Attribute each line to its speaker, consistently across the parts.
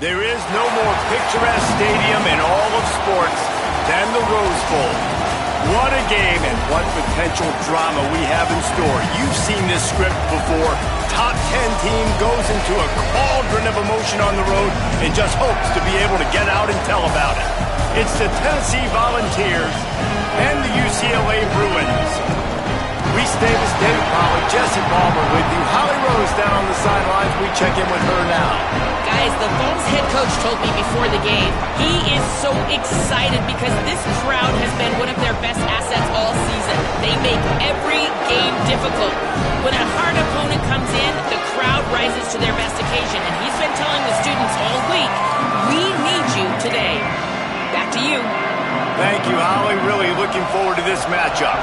Speaker 1: There is no more picturesque stadium in all of sports than the Rose Bowl. What a game and what potential drama we have in store. You've seen this script before. Top 10 team goes into a cauldron of emotion on the road and just hopes to be able to get out and tell about it. It's the Tennessee Volunteers and the UCLA Bruins. Reese Davis, David Pollard, Jesse Palmer with you. Holly Rose down on the sidelines. We check in with her now.
Speaker 2: Guys, the Vols head coach told me before the game he is so excited because this crowd has been one of their best assets all season. They make every game difficult. When a hard opponent comes in, the crowd rises to their best occasion, and he's been telling the students all week, we need you today. Back to you.
Speaker 1: Thank you, Holly. Really looking forward to this matchup.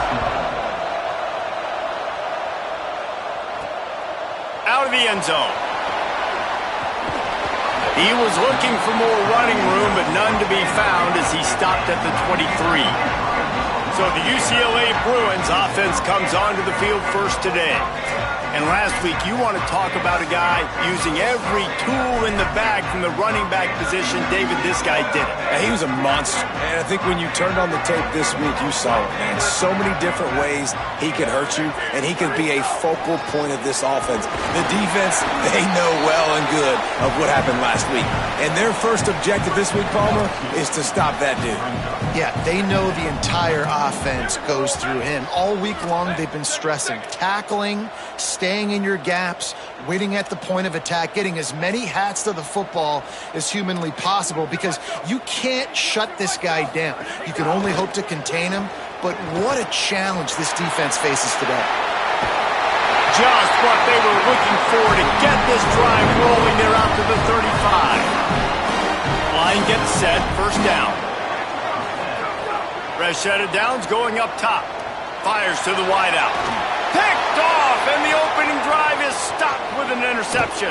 Speaker 1: Out of the end zone. He was looking for more running room, but none to be found as he stopped at the 23. So the UCLA Bruins offense comes onto the field first today. And last week, you want to talk about a guy using every tool in the bag from the running back position. David, this guy did it.
Speaker 3: And he was a monster. And I think when you turned on the tape this week, you saw it, man. So many different ways he could hurt you, and he could be a focal point of this offense. The defense, they know well and good of what happened last week. And their first objective this week, Palmer, is to stop that dude.
Speaker 4: Yeah, they know the entire offense goes through him. All week long, they've been stressing tackling, staying in your gaps, waiting at the point of attack, getting as many hats to the football as humanly possible because you can't shut this guy down. You can only hope to contain him, but what a challenge this defense faces today.
Speaker 1: Just what they were looking for to get this drive rolling. They're out to the 35. Line gets set, first down. Fresh set of downs going up top. Fires to the wideout. Picked off, and the opening drive is stopped with an interception.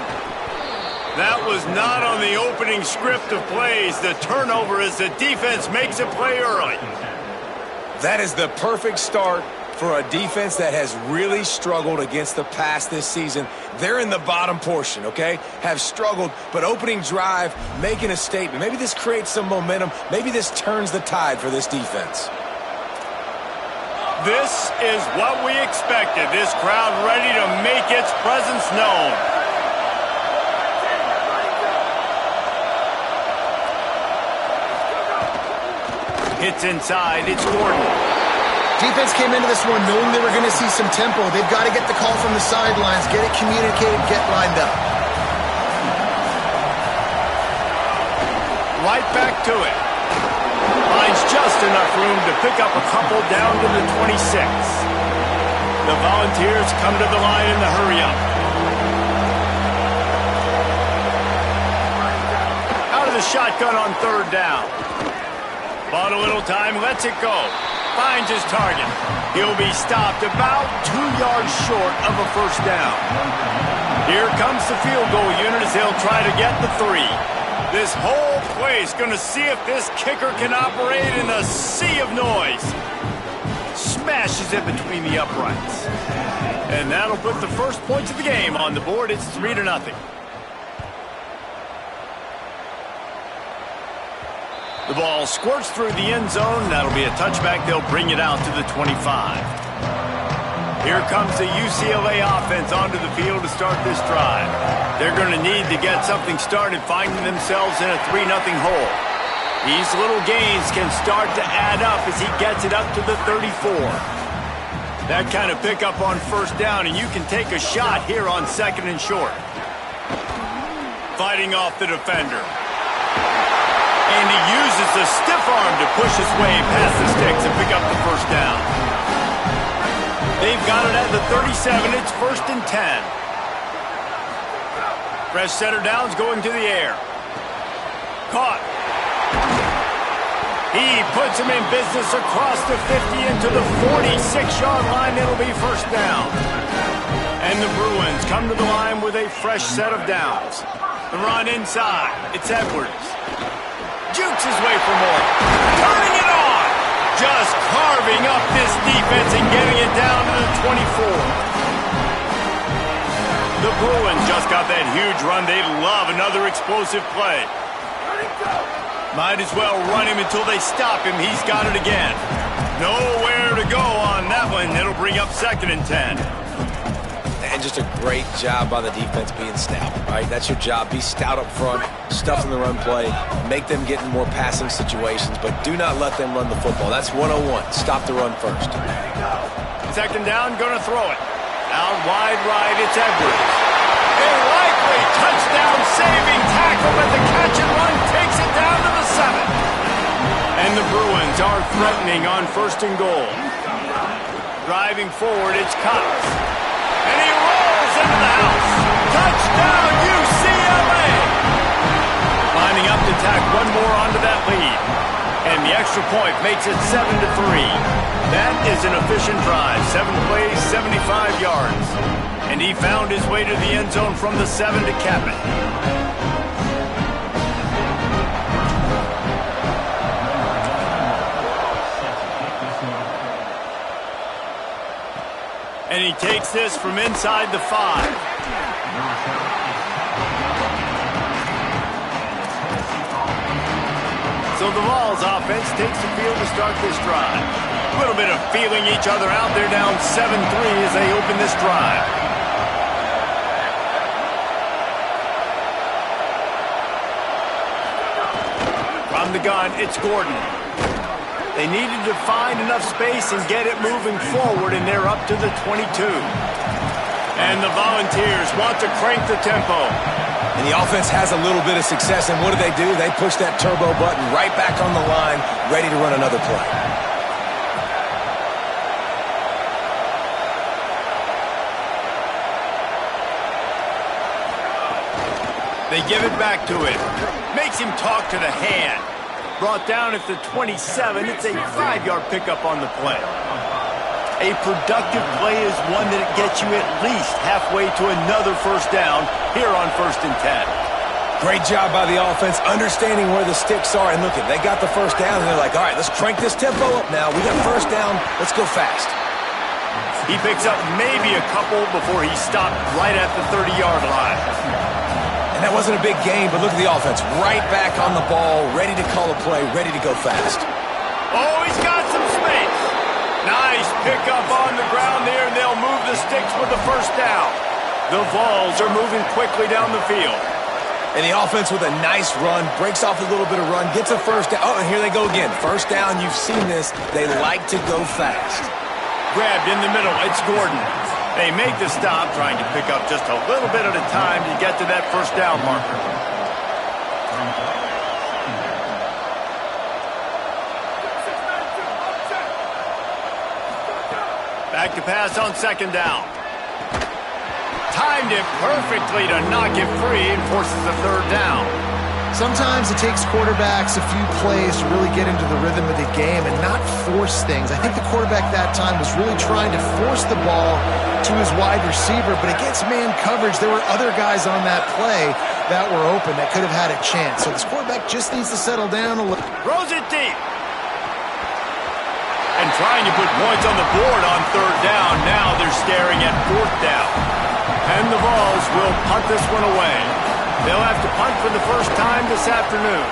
Speaker 1: That was not on the opening script of plays. The turnover as the defense makes a play early.
Speaker 3: That is the perfect start for a defense that has really struggled against the pass this season. They're in the bottom portion, okay? Have struggled, but opening drive, making a statement. Maybe this creates some momentum. Maybe this turns the tide for this defense.
Speaker 1: This is what we expected. This crowd ready to make its presence known. Hits inside. It's Gordon.
Speaker 4: Defense came into this one knowing they were going to see some tempo. They've got to get the call from the sidelines, get it communicated, get lined up.
Speaker 1: Right back to it. Finds just enough room to pick up a couple down to the 26. The Volunteers come to the line in the hurry-up. Out of the shotgun on third down. Bought a little time, lets it go. Finds his target. He'll be stopped about 2 yards short of a first down. Here comes the field goal unit as they'll try to get the 3. This whole place going to see if this kicker can operate in a sea of noise. Smashes it between the uprights. And that'll put the first points of the game on the board. It's 3-0. The ball squirts through the end zone. That'll be a touchback. They'll bring it out to the 25. Here comes the UCLA offense onto the field to start this drive. They're going to need to get something started, finding themselves in a 3-0 hole. These little gains can start to add up as he gets it up to the 34. That kind of pickup on first down, and you can take a shot here on second and short. Fighting off the defender. And he uses the stiff arm to push his way past the sticks and pick up the first down. They've got it at the 37. It's 1st and 10. Fresh set of downs going to the air. Caught. He puts him in business across the 50 into the 46-yard line. It'll be first down. And the Bruins come to the line with a fresh set of downs. The run inside. It's Edwards. Jukes his way for more. Turning it on. Just carving up this defense and getting it down to the 24. The Bruins just got that huge run. They love another explosive play. Might as well run him until they stop him. He's got it again. Nowhere to go on that one. It'll bring up 2nd and 10.
Speaker 3: And just a great job by the defense being stout, right? That's your job. Be stout up front, stuff in the run play, make them get in more passing situations, but do not let them run the football. That's 101. Stop the run first.
Speaker 1: 2nd down, going to throw it. Out wide right, it's Edwards. A likely touchdown-saving tackle, but the catch and run takes it down to the 7. And the Bruins are threatening on 1st and goal. Driving forward, it's Cox. And he rolls into the house. Touchdown, UCLA! Lining up to tack one more onto that lead. And the extra point makes it 7-3. That is an efficient drive. 7 plays, 75 yards. And he found his way to the end zone from the 7 to cap it. And he takes this from inside the 5. So the Vols offense takes the field to start this drive. A little bit of feeling each other out. They're down 7-3 as they open this drive. From the gun, it's Gordon. They needed to find enough space and get it moving forward, and they're up to the 22. And the Volunteers want to crank the tempo.
Speaker 3: And the offense has a little bit of success, and what do? They push that turbo button right back on the line, ready to run another play.
Speaker 1: They give it back to him. Makes him talk to the hand. Brought down at the 27. It's a 5-yard pickup on the play. A productive play is one that gets you at least halfway to another 1st down here on 1st and 10.
Speaker 3: Great job by the offense, understanding where the sticks are. And look, they got the 1st down, and they're like, all right, let's crank this tempo up now. We got 1st down. Let's go fast.
Speaker 1: He picks up maybe a couple before he stopped right at the 30-yard line.
Speaker 3: And that wasn't a big gain, but look at the offense. Right back on the ball, ready to call a play, ready to go fast.
Speaker 1: Oh, he's got some space. Nice pickup on the ground there, and they'll move the sticks with the 1st down. The Vols are moving quickly down the field.
Speaker 3: And the offense with a nice run, breaks off a little bit of run, gets a 1st down. Oh, and here they go again. 1st down, you've seen this. They like to go fast.
Speaker 1: Grabbed in the middle, it's Gordon. They make the stop, trying to pick up just a little bit at a time to get to that 1st down marker. Back to pass on 2nd down. Timed it perfectly to knock it free and forces the 3rd down.
Speaker 4: Sometimes it takes quarterbacks a few plays to really get into the rhythm of the game and not force things. I think the quarterback that time was really trying to force the ball to his wide receiver, but against man coverage, there were other guys on that play that were open that could have had a chance. So this quarterback just needs to settle down a little.
Speaker 1: Throws it deep. And trying to put points on the board on 3rd down. Now they're staring at 4th down. And the Vols will punt this one away. They'll have to punt for the 1st time this afternoon.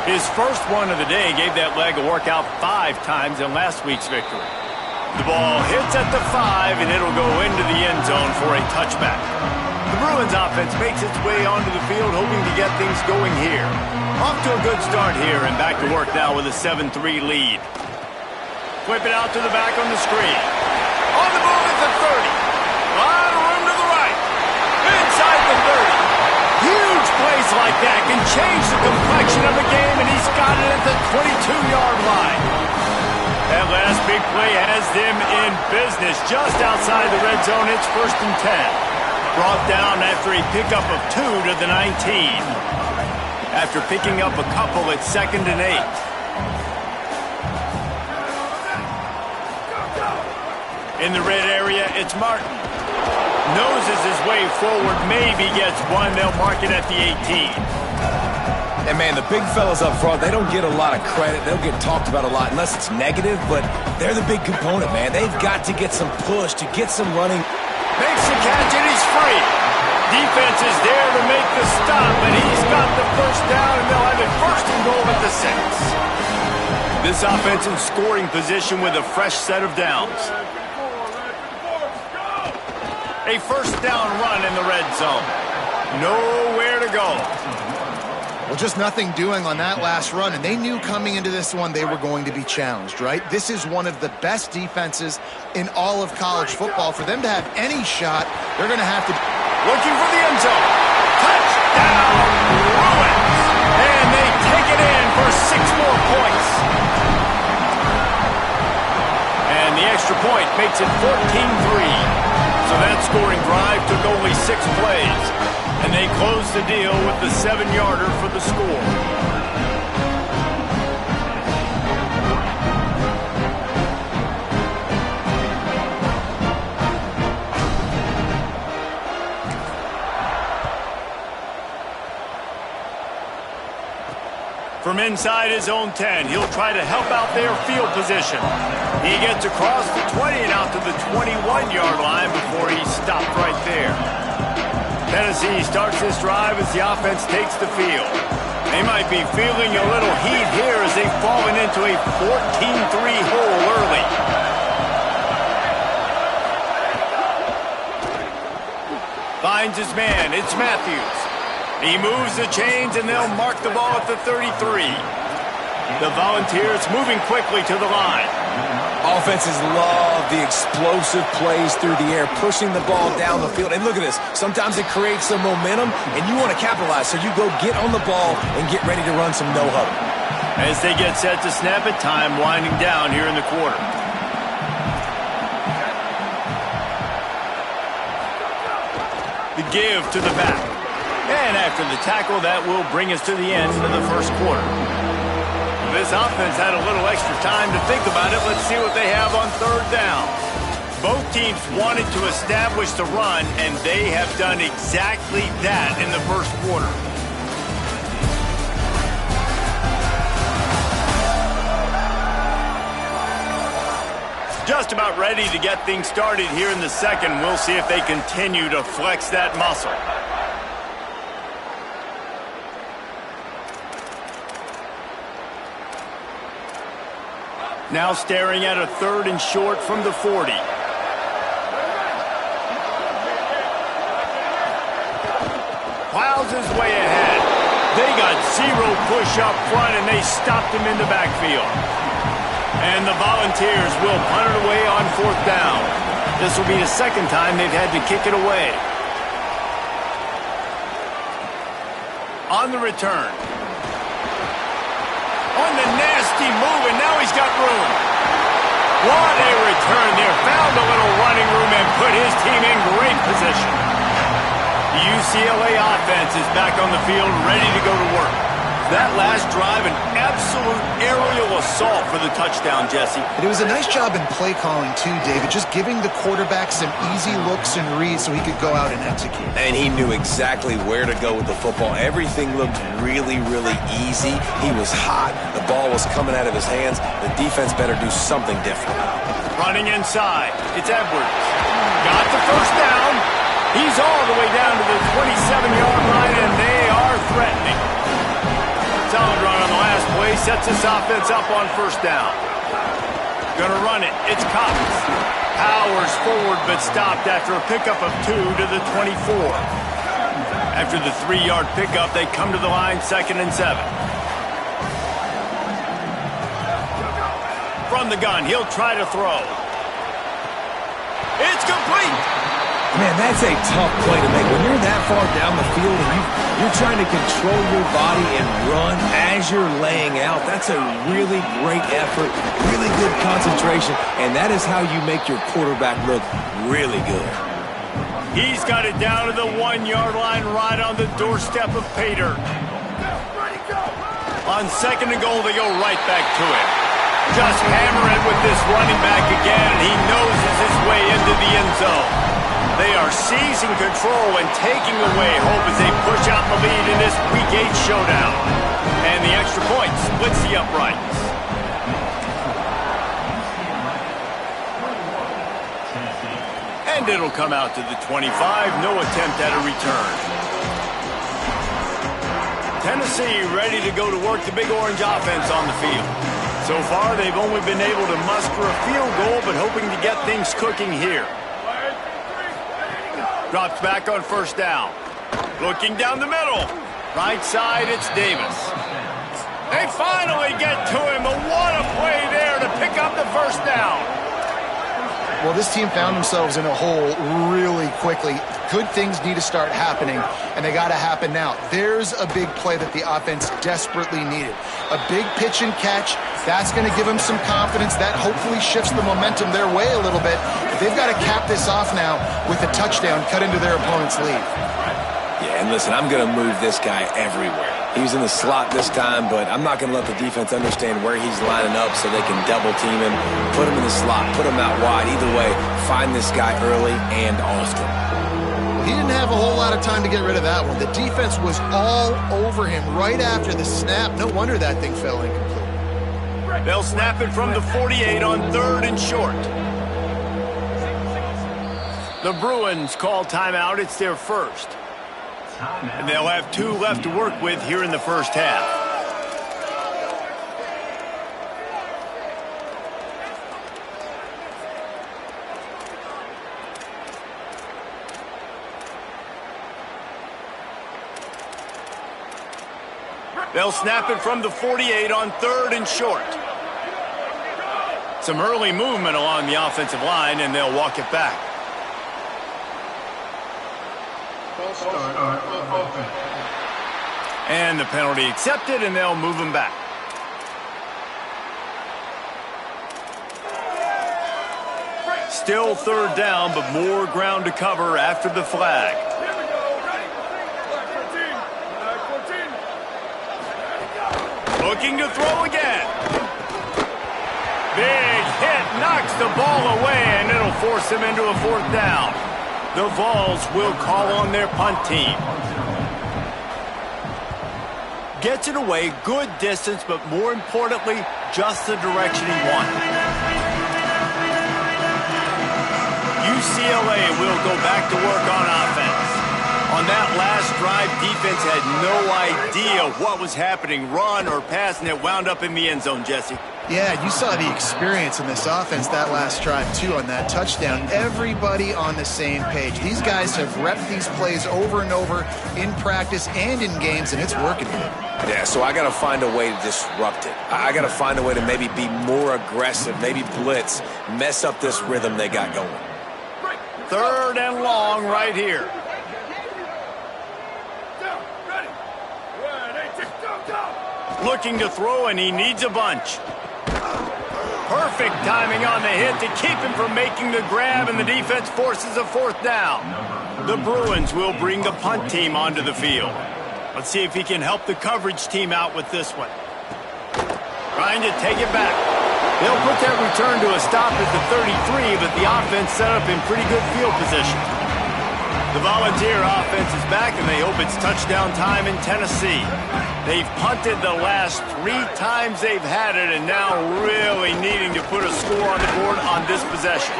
Speaker 1: His first one of the day gave that leg a workout 5 times in last week's victory. The ball hits at the 5, and it'll go into the end zone for a touchback. The Bruins offense makes its way onto the field, hoping to get things going here. Off to a good start here, and back to work now with a 7-3 lead. Whip it out to the back on the screen. On the move at the 30. A lot of room to the right. Inside the 30. Huge plays like that can change the complexion of the game, and he's got it at the 22-yard line. That last big play has them in business just outside the red zone. It's 1st and 10. Brought down after a pickup of 2 to the 19. After picking up a couple, it's 2nd and 8. In the red area, it's Martin. Noses his way forward, maybe gets one. They'll mark it at the 18.
Speaker 3: And, man, the big fellas up front, they don't get a lot of credit. They'll get talked about a lot unless it's negative, but they're the big component, man. They've got to get some push, to get some running.
Speaker 1: Makes the catch, and he's free. Defense is there to make the stop, and he's got the 1st down, and they'll have This offense in scoring position with a fresh set of downs. A first down run in the red zone. Nowhere to go.
Speaker 4: Well, just nothing doing on that last run, and they knew coming into this one they were going to be challenged, right? This is one of the best defenses in all of college football. For them to have any shot, they're going to have to...
Speaker 1: Looking for the end zone. Touchdown, Bruins! And they take it in for 6 more points. And the extra point makes it 14-3. So that scoring drive took only 6 plays. And they closed the deal with the 7-yarder for the score. From inside his own 10, he'll try to help out their field position. He gets across the 20 and out to the 21-yard line before he's stopped right there. Tennessee starts this drive as the offense takes the field. They might be feeling a little heat here as they've fallen into a 14-3 hole early. Finds his man. It's Matthews. He moves the chains, and they'll mark the ball at the 33. The Volunteers moving quickly to the line.
Speaker 3: Offenses love the explosive plays through the air, pushing the ball down the field. And look at this. Sometimes it creates some momentum, and you want to capitalize. So you go get on the ball and get ready to run some no-huddle.
Speaker 1: As they get set to snap it, time winding down here in the quarter. The give to the back. And after the tackle, that will bring us to the end of the first quarter. This offense had a little extra time to think about it. Let's see what they have on 3rd down. Both teams wanted to establish the run, and they have done exactly that in the first quarter. Just about ready to get things started here in the second. We'll see if they continue to flex that muscle. Now staring at a 3rd and short from the 40. Plows his way ahead. They got 0 push up front, and they stopped him in the backfield. And the Volunteers will punt it away on 4th down. This will be the 2nd time they've had to kick it away. On the return. On the nasty move, and now he's got room. What a return there. Found a little running room and put his team in great position. The UCLA offense is back on the field, ready to go to work. That last drive, an absolute aerial assault for the touchdown, Jesse.
Speaker 4: And it was a nice job in play calling, too, David, just giving the quarterback some easy looks and reads so he could go out and execute.
Speaker 3: And he knew exactly where to go with the football. Everything looked really, really easy. He was hot. The ball was coming out of his hands. The defense better do something different.
Speaker 1: Running inside. It's Edwards. Got the first down. He's all the way down to the 27-yard line, and they are threatening. Solid run on the last play, sets this offense up on 1st down. Gonna run it, it's Cox. Powers forward, but stopped after a pickup of 2 to the 24. After the 3-yard pickup, they come to the line, 2nd and 7. From the gun, he'll try to throw. It's complete!
Speaker 3: Man, that's a tough play to make. When you're that far down the field and you're trying to control your body and run as you're laying out, that's a really great effort, really good concentration, and that is how you make your quarterback look really good.
Speaker 1: He's got it down to the 1-yard line right on the doorstep of Pater. On 2nd and goal, they go right back to it. Just hammer it with this running back again, and he noses his way into the end zone. They are seizing control and taking away hope as they push out the lead in this Week 8 showdown. And the extra point splits the uprights. And it'll come out to the 25. No attempt at a return. Tennessee ready to go to work the Big Orange offense on the field. So far, they've only been able to muster a field goal, but hoping to get things cooking here. Drops back on first down. Looking down the middle. Right side, it's Davis. They finally get to him, but what a play there to pick up the first down.
Speaker 4: Well, this team found themselves in a hole really quickly. Good things need to start happening, and they got to happen now. There's a big play that the offense desperately needed. A big pitch and catch. That's going to give them some confidence. That hopefully shifts the momentum their way a little bit. But they've got to cap this off now with a touchdown cut into their opponent's lead.
Speaker 3: Yeah, and listen, I'm going to move this guy everywhere. He was in the slot this time, but I'm not going to let the defense understand where he's lining up so they can double team him, put him in the slot, put him out wide. Either way, find this guy early and often.
Speaker 4: He didn't have a whole lot of time to get rid of that one. The defense was all over him right after the snap. No wonder that thing fell incomplete.
Speaker 1: They'll snap it from the 48 on 3rd and short. The Bruins call timeout. It's their first. And they'll have 2 left to work with here in the first half. They'll snap it from the 48 on 3rd and short. Some early movement along the offensive line, and they'll walk it back. And the penalty accepted, and they'll move him back. Still 3rd down, but more ground to cover after the flag. Looking to throw again. Big hit, knocks the ball away, and it'll force him into a 4th down. The Vols will call on their punt team. Gets it away, good distance, but more importantly, just the direction he wanted. UCLA will go back to work on offense. On that last drive, defense had no idea what was happening, run or pass, and it wound up in the end zone, Jesse.
Speaker 4: Yeah, you saw the experience in this offense that last drive, too, on that touchdown. Everybody on the same page. These guys have repped these plays over and over in practice and in games, and it's working for them.
Speaker 3: Yeah, so I got to find a way to disrupt it. I got to find a way to maybe be more aggressive, maybe blitz, mess up this rhythm they got going.
Speaker 1: 3rd and long right here. Looking to throw, and he needs a bunch. Perfect timing on the hit to keep him from making the grab, and the defense forces a 4th down. The Bruins will bring the punt team onto the field. Let's see if he can help the coverage team out with this one. Trying to take it back. They'll put that return to a stop at the 33, but the offense set up in pretty good field position. The Volunteer offense is back, and they hope it's touchdown time in Tennessee. They've punted the last 3 times they've had it, and now really needing to put a score on the board on this possession.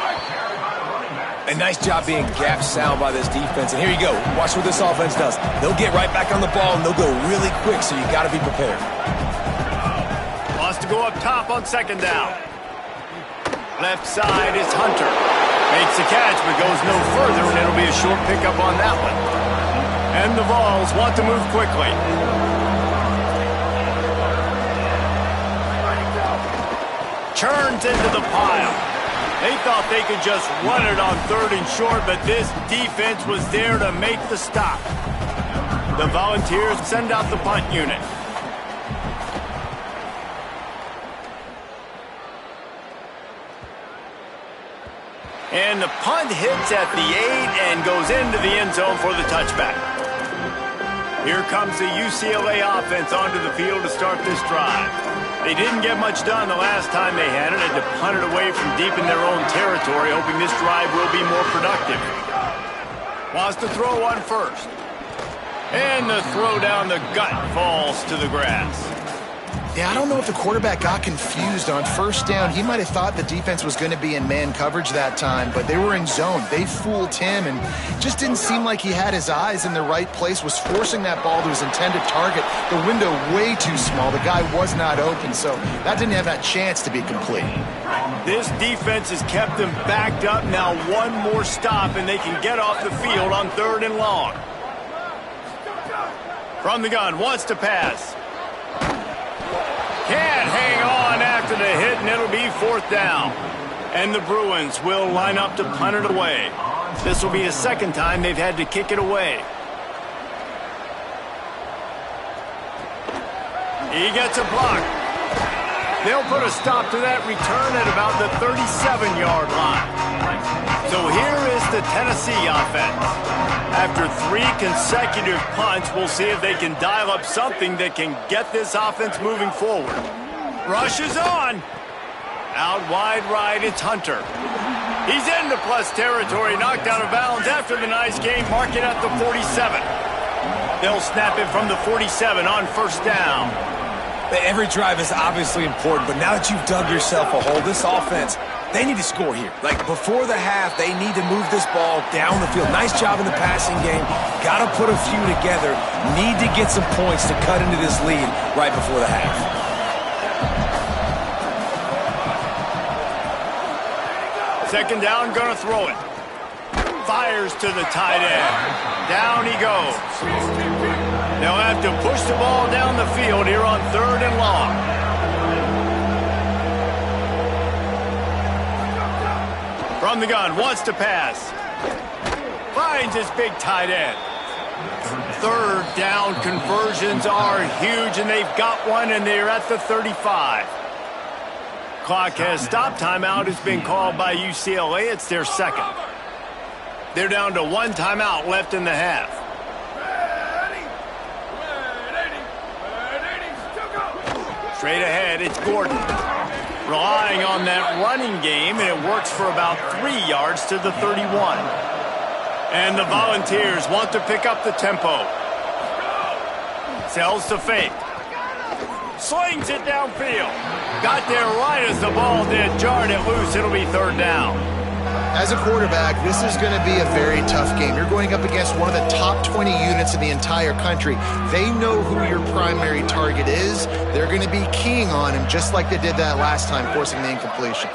Speaker 3: A nice job being gap sound by this defense. And here you go. Watch what this offense does. They'll get right back on the ball, and they'll go really quick, so you got to be prepared.
Speaker 1: Wants to go up top on 2nd down. Left side is Hunter. Makes the catch, but goes no further, and it'll be a short pickup on that one. And the Vols want to move quickly. Churns into the pile. They thought they could just run it on 3rd and short, but this defense was there to make the stop. The Volunteers send out the punt unit. And the punt hits at the 8 and goes into the end zone for the touchback. Here comes the UCLA offense onto the field to start this drive. They didn't get much done the last time they had it, to punt it away from deep in their own territory, hoping this drive will be more productive. Wants to throw on first. And the throw down the gut falls to the grass.
Speaker 4: Yeah, I don't know if the quarterback got confused on first down. He might have thought the defense was going to be in man coverage that time, but they were in zone. They fooled him and just didn't seem like he had his eyes in the right place, was forcing that ball to his intended target. The window way too small. The guy was not open, so that didn't have that chance to be complete.
Speaker 1: This defense has kept them backed up. Now one more stop, and they can get off the field on 3rd and long. From the gun, wants to pass. Can't hang on after the hit, and it'll be 4th down. And the Bruins will line up to punt it away. This will be the 2nd time they've had to kick it away. He gets a block. They'll put a stop to that return at about the 37-yard line. So here is the Tennessee offense. After 3 consecutive punts, we'll see if they can dial up something that can get this offense moving forward. Rush is on. Out wide right, it's Hunter. He's into plus territory, knocked out of bounds after the nice game, mark it at the 47. They'll snap it from the 47 on 1st down.
Speaker 3: Every drive is obviously important, but now that you've dug yourself a hole, this offense, they need to score here. Like, before the half, they need to move this ball down the field. Nice job in the passing game. Got to put a few together. Need to get some points to cut into this lead right before the half.
Speaker 1: Second down, gonna throw it. Fires to the tight end. Down he goes. They'll have to push the ball down the field here on 3rd and long. From the gun, wants to pass. Finds his big tight end. 3rd down conversions are huge, and they've got one, and they're at the 35. Clock has stopped. Timeout has been called by UCLA. It's their 2nd. They're down to 1 timeout left in the half. Straight ahead, it's Gordon. Relying on that running game, and it works for about 3 yards to the 31. And the Volunteers want to pick up the tempo. Sells to fake. Slings it downfield. Got there right as the ball did. Jarred it loose. It'll be 3rd down.
Speaker 4: As a quarterback, this is going to be a very tough game. You're going up against one of the top 20 units in the entire country. They know who your primary target is. They're going to be keying on him just like they did that last time, forcing the incompletion.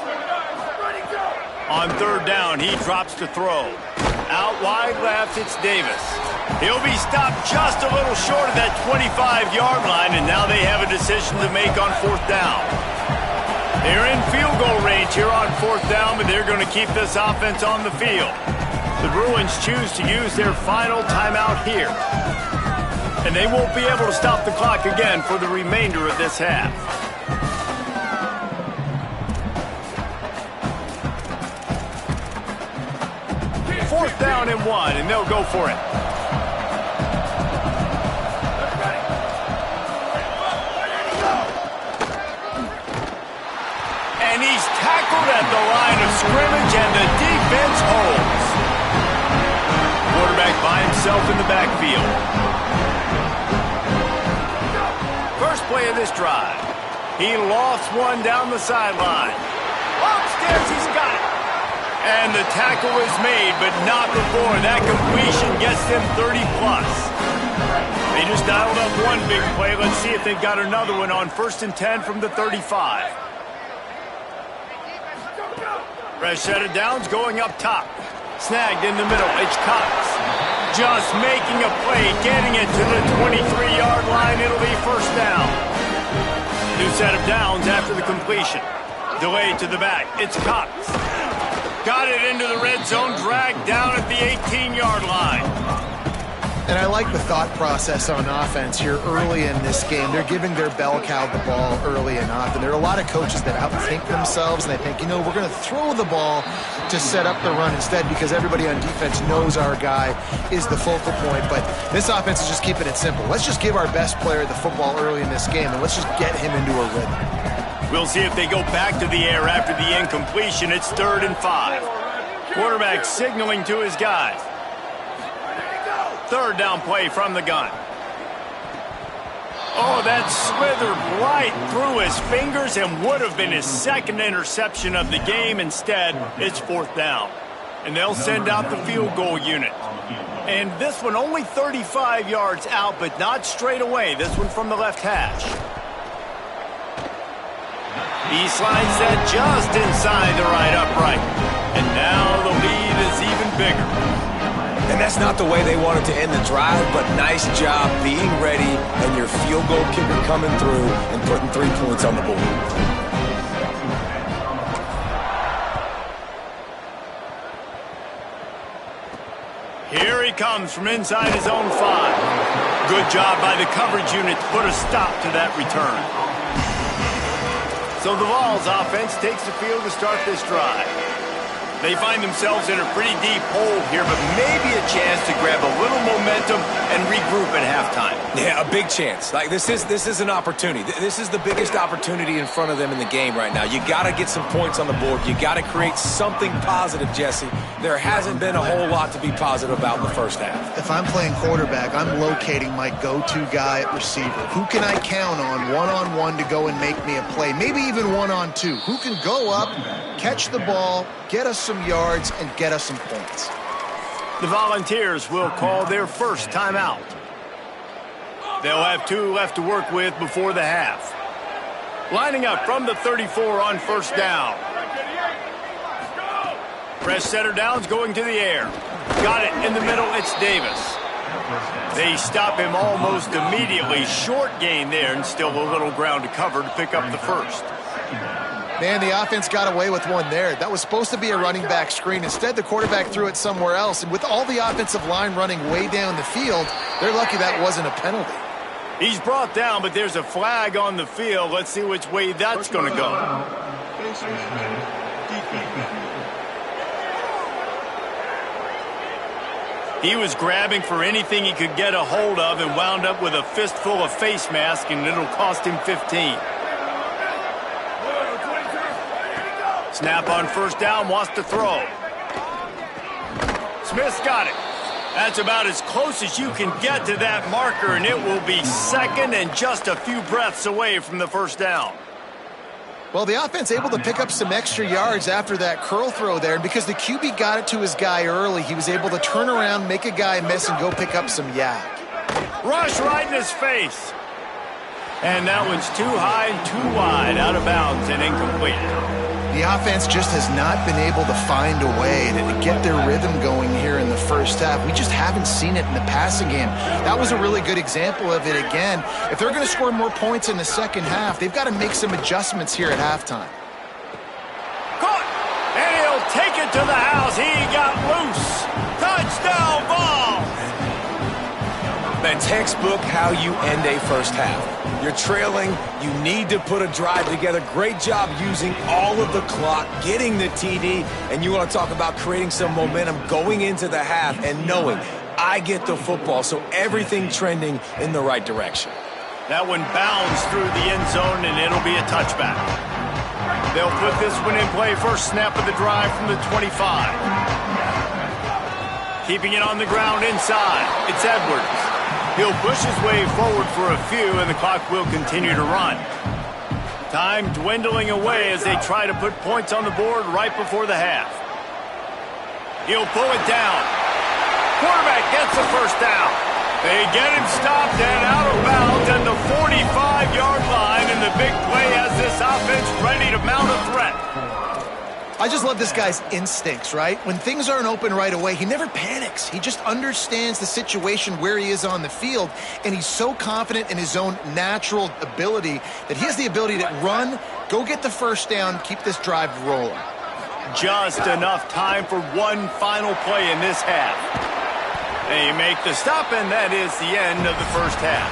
Speaker 1: On 3rd down, he drops to throw. Out wide left, it's Davis. He'll be stopped just a little short of that 25-yard line, and now they have a decision to make on 4th down. They're in field goal range here on 4th down, but they're going to keep this offense on the field. The Bruins choose to use their final timeout here. And they won't be able to stop the clock again for the remainder of this half. Fourth down and 1, and they'll go for it. And he's tackled at the line of scrimmage, and the defense holds. Quarterback by himself in the backfield. First play of this drive. He lofts one down the sideline. Upstairs, he's got it. And the tackle is made, but not before. That completion gets them 30-plus. They just dialed up one big play. Let's see if they've got another one on 1st and 10 from the 35. Fresh set of downs going up top. Snagged in the middle. It's Cox. Just making a play, getting it to the 23-yard line. It'll be 1st down. New set of downs after the completion. Delayed to the back. It's Cox. Got it into the red zone, dragged down at the 18-yard line.
Speaker 4: And I like the thought process on offense here early in this game. They're giving their bell cow the ball early and often. There are a lot of coaches that outthink themselves, and they think, you know, we're going to throw the ball to set up the run instead because everybody on defense knows our guy is the focal point. But this offense is just keeping it simple. Let's just give our best player the football early in this game, and let's just get him into a rhythm.
Speaker 1: We'll see if they go back to the air after the incompletion. It's 3rd and 5. Quarterback signaling to his guys. 3rd down play from the gun. Oh, that That slithered right through his fingers and would have been his second interception of the game. Instead, it's fourth down. And they'll send out the field goal unit. And this one only 35 yards out, but not straight away. This one from the left hash. He slides that just inside the right upright. And now the lead is even bigger.
Speaker 3: And that's not the way they wanted to end the drive, but nice job being ready and your field goal kicker coming through and putting 3 points on the board.
Speaker 1: Here he comes from inside his own 5. Good job by the coverage unit to put a stop to that return. So the Vols offense takes the field to start this drive. They find themselves in a pretty deep hole here, but maybe a chance to grab a little momentum and regroup at halftime.
Speaker 3: Yeah, a big chance. Like this is an opportunity. This is the biggest opportunity in front of them in the game right now. You got to get some points on the board. You got to create something positive, Jesse. There hasn't been a whole lot to be positive about in the first half.
Speaker 4: If I'm playing quarterback, I'm locating my go-to guy at receiver. Who can I count on one-on-one to go and make me a play? Maybe even one-on-two. Who can go up, catch the ball, get us some yards, and get us some points?
Speaker 1: The Volunteers will call their first timeout. They'll have 2 left to work with before the half. Lining up from the 34 on first down. Press center downs going to the air. Got it in the middle, it's Davis. They stop him almost immediately. Short gain there and still a little ground to cover to pick up the first.
Speaker 4: Man, the offense got away with one there. That was supposed to be a running back screen. Instead, the quarterback threw it somewhere else. And with all the offensive line running way down the field, they're lucky that wasn't a penalty.
Speaker 1: He's brought down, but there's a flag on the field. Let's see which way that's going to go. He was grabbing for anything he could get a hold of and wound up with a fistful of face mask, and it'll cost him 15. Snap on first down, wants to throw. Smith's got it. That's about as close as you can get to that marker, and it will be second and just a few breaths away from the first down.
Speaker 4: Well, the offense able to pick up some extra yards after that curl throw there, and because the QB got it to his guy early, he was able to turn around, make a guy miss, and go pick up some yak.
Speaker 1: Rush right in his face. And that one's too high and too wide, out of bounds and incomplete.
Speaker 4: The offense just has not been able to find a way to get their rhythm going here in the first half. We just haven't seen it in the passing game. That was a really good example of it again. If they're going to score more points in the second half, they've got to make some adjustments here at halftime.
Speaker 1: Caught! And he'll take it to the house. He got loose. Touchdown ball!
Speaker 3: Man, textbook how you end a first half. You're trailing. You need to put a drive together. Great job using all of the clock, getting the TD, and you want to talk about creating some momentum going into the half and knowing I get the football, so everything trending in the right direction.
Speaker 1: That one bounds through the end zone, and it'll be a touchback. They'll put this one in play first snap of the drive from the 25. Keeping it on the ground inside. It's Edwards. He'll push his way forward for a few, and the clock will continue to run. Time dwindling away as they try to put points on the board right before the half. He'll pull it down. Quarterback gets the first down. They get him stopped and out of bounds at the 45-yard line, and the big play has this offense ready to mount a threat.
Speaker 4: I just love this guy's instincts, right? When things aren't open right away, he never panics. He just understands the situation where he is on the field, and he's so confident in his own natural ability that he has the ability to run, go get the first down, keep this drive rolling.
Speaker 1: Just enough time for one final play in this half. They make the stop, and that is the end of the first half.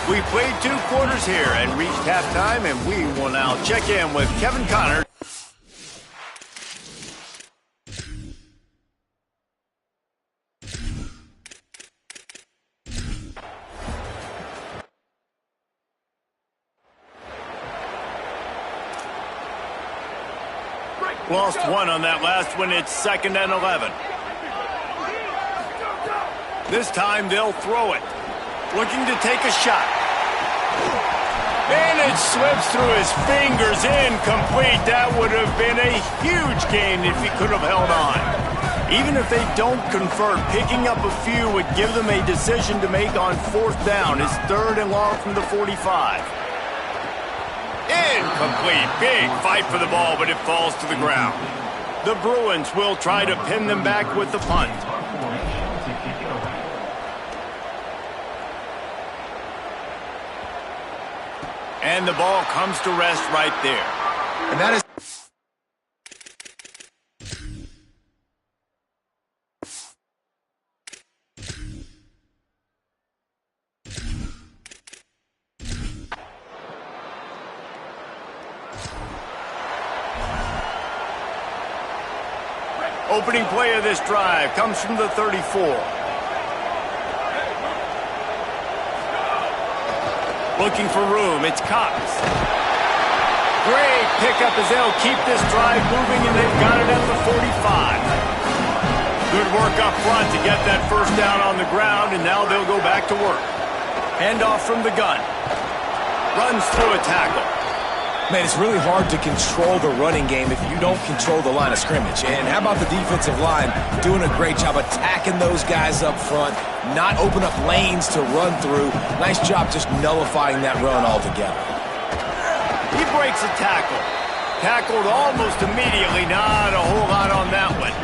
Speaker 1: We played 2 quarters here and reached halftime, and we will now check in with Kevin Connor. Lost one on that last one. It's 2nd and 11. This time they'll throw it. Looking to take a shot. And it slips through his fingers, incomplete. That would have been a huge gain if he could have held on. Even if they don't convert, picking up a few would give them a decision to make on 4th down. It's 3rd and long from the 45. Incomplete. Big fight for the ball, but it falls to the ground. The Bruins will try to pin them back with the punt. And the ball comes to rest right there.
Speaker 4: And that is...
Speaker 1: Opening play of this drive comes from the 34. Looking for room, it's Cox. Great pickup as they'll keep this drive moving, and they've got it at the 45. Good work up front to get that 1st down on the ground, and now they'll go back to work. Handoff from the gun. Runs through a tackle.
Speaker 3: Man, it's really hard to control the running game if you don't control the line of scrimmage. And how about the defensive line doing a great job attacking those guys up front, not open up lanes to run through. Nice job just nullifying that run altogether.
Speaker 1: He breaks a tackle. Tackled almost immediately. Not a whole lot on that one.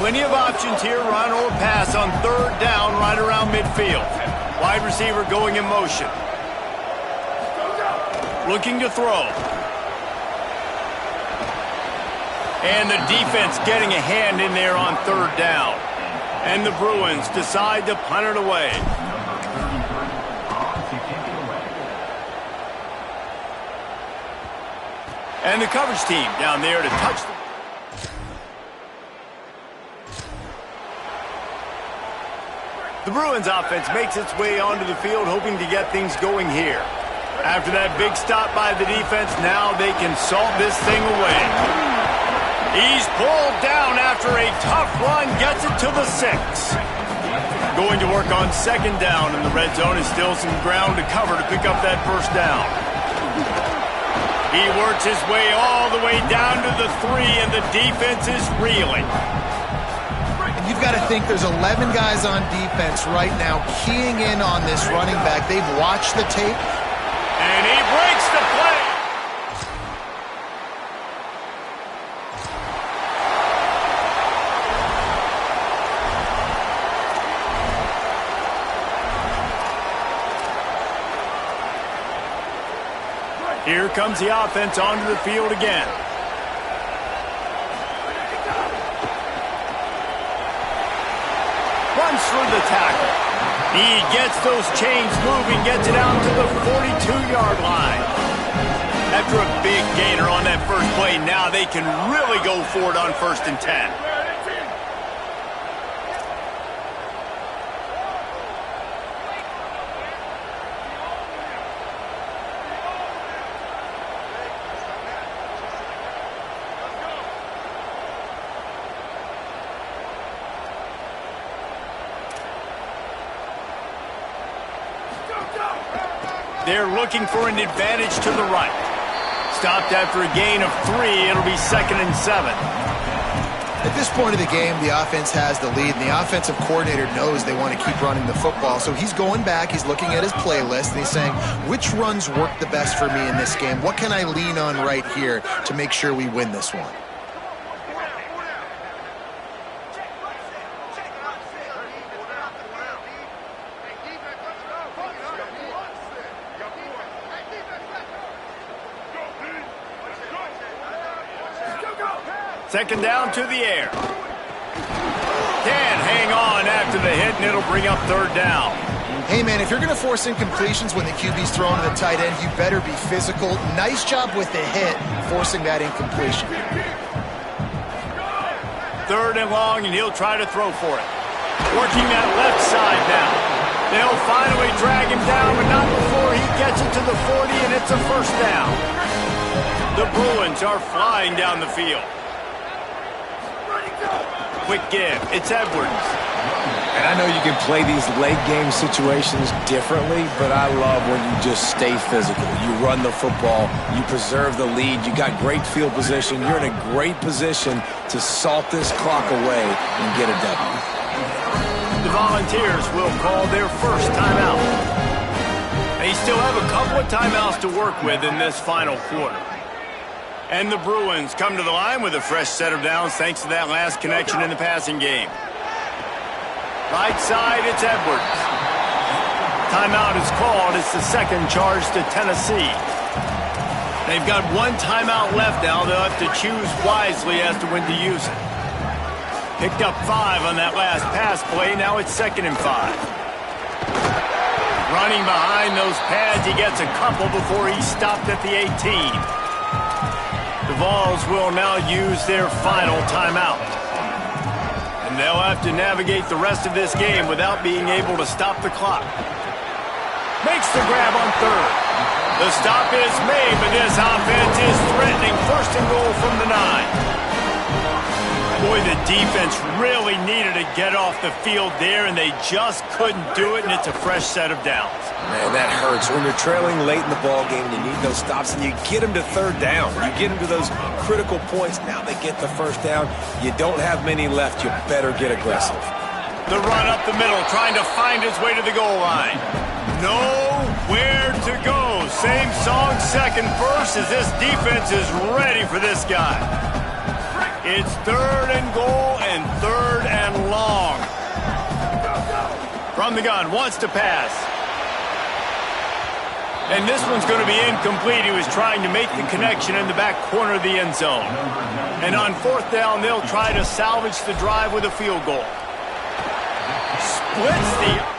Speaker 1: Plenty of options here, run or pass on 3rd down right around midfield. Wide receiver going in motion. Looking to throw. And the defense getting a hand in there on 3rd down. And the Bruins decide to punt it away. And the coverage team down there to touch them. The Bruins offense makes its way onto the field, hoping to get things going here. After that big stop by the defense, now they can salt this thing away. He's pulled down after a tough run, gets it to the 6. Going to work on 2nd down in the red zone. Is still some ground to cover to pick up that 1st down. He works his way all the way down to the 3, and the defense is reeling.
Speaker 4: And you've got to think there's 11 guys on defense right now keying in on this running back. They've watched the tape.
Speaker 1: And he breaks the play. Here comes the offense onto the field again. Runs through the tackle. He gets those chains moving, gets it out to the 42-yard line. After a big gainer on that first play, now they can really go for it on 1st and 10. They're looking for an advantage to the right. Stopped after a gain of 3. It'll be 2nd and 7.
Speaker 4: At this point of the game, the offense has the lead, and the offensive coordinator knows they want to keep running the football. So he's going back, he's looking at his playlist, and he's saying, which runs work the best for me in this game? What can I lean on right here to make sure we win this one?
Speaker 1: Second down to the air. Can't hang on after the hit, and it'll bring up 3rd down.
Speaker 4: Hey, man, if you're going to force incompletions when the QB's throwing to the tight end, you better be physical. Nice job with the hit, forcing that incompletion.
Speaker 1: 3rd and long, and he'll try to throw for it. Working that left side now. They'll finally drag him down, but not before he gets it to the 40, and it's a 1st down. The Bruins are flying down the field. Quick give. It's Edwards.
Speaker 3: And I know you can play these late game situations differently, but I love when you just stay physical. You run the football, you preserve the lead, you got great field position, you're in a great position to salt this clock away and get a W.
Speaker 1: The Volunteers will call their first timeout. They still have a couple of timeouts to work with in this final quarter. And the Bruins come to the line with a fresh set of downs thanks to that last connection in the passing game. Right side, it's Edwards. Timeout is called. It's the second charge to Tennessee. They've got one timeout left now. They'll have to choose wisely as to when to use it. Picked up 5 on that last pass play. Now it's 2nd and 5. Running behind those pads, he gets a couple before he's stopped at the 18. The Vols will now use their final timeout. And they'll have to navigate the rest of this game without being able to stop the clock. Makes the grab on 3rd. The stop is made, but this offense is threatening 1st and goal from the 9. Boy, the defense really needed to get off the field there, and they just couldn't do it, and it's a fresh set of downs.
Speaker 3: Man, that hurts. When you're trailing late in the ball game, you need those stops, and you get them to 3rd down. You get them to those critical points. Now they get the 1st down. You don't have many left. You better get aggressive.
Speaker 1: The run up the middle, trying to find his way to the goal line. Nowhere to go. Same song, second verse, as this defense is ready for this guy. It's 3rd and goal and 3rd and long. From the gun, wants to pass. And this one's going to be incomplete. He was trying to make the connection in the back corner of the end zone. And on 4th down, they'll try to salvage the drive with a field goal. Splits the...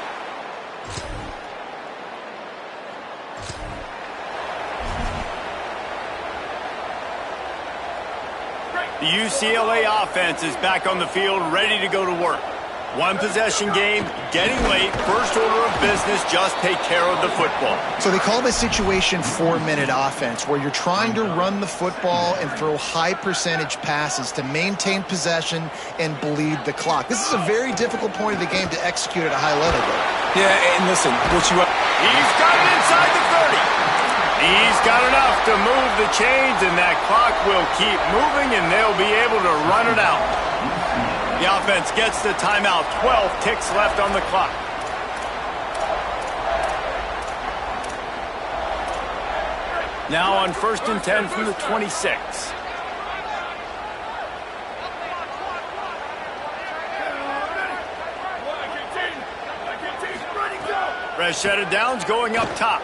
Speaker 1: The UCLA offense is back on the field, ready to go to work. One possession game, getting late, first order of business, just take care of the football.
Speaker 4: So they call this situation 4-minute offense, where you're trying to run the football and throw high percentage passes to maintain possession and bleed the clock. This is a very difficult point of the game to execute at a high level, though.
Speaker 3: Yeah, and listen,
Speaker 1: he's got it inside the 30. He's got enough to move the chains, and that clock will keep moving, and they'll be able to run it out. The offense gets the timeout. 12 ticks left on the clock. Now on 1st and 10 from the 26. Fresh set of downs going up top.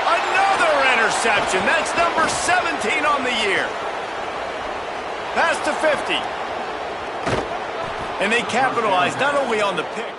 Speaker 1: Another interception. That's number 17 on the year. Pass to 50. And they capitalize not only on the pick.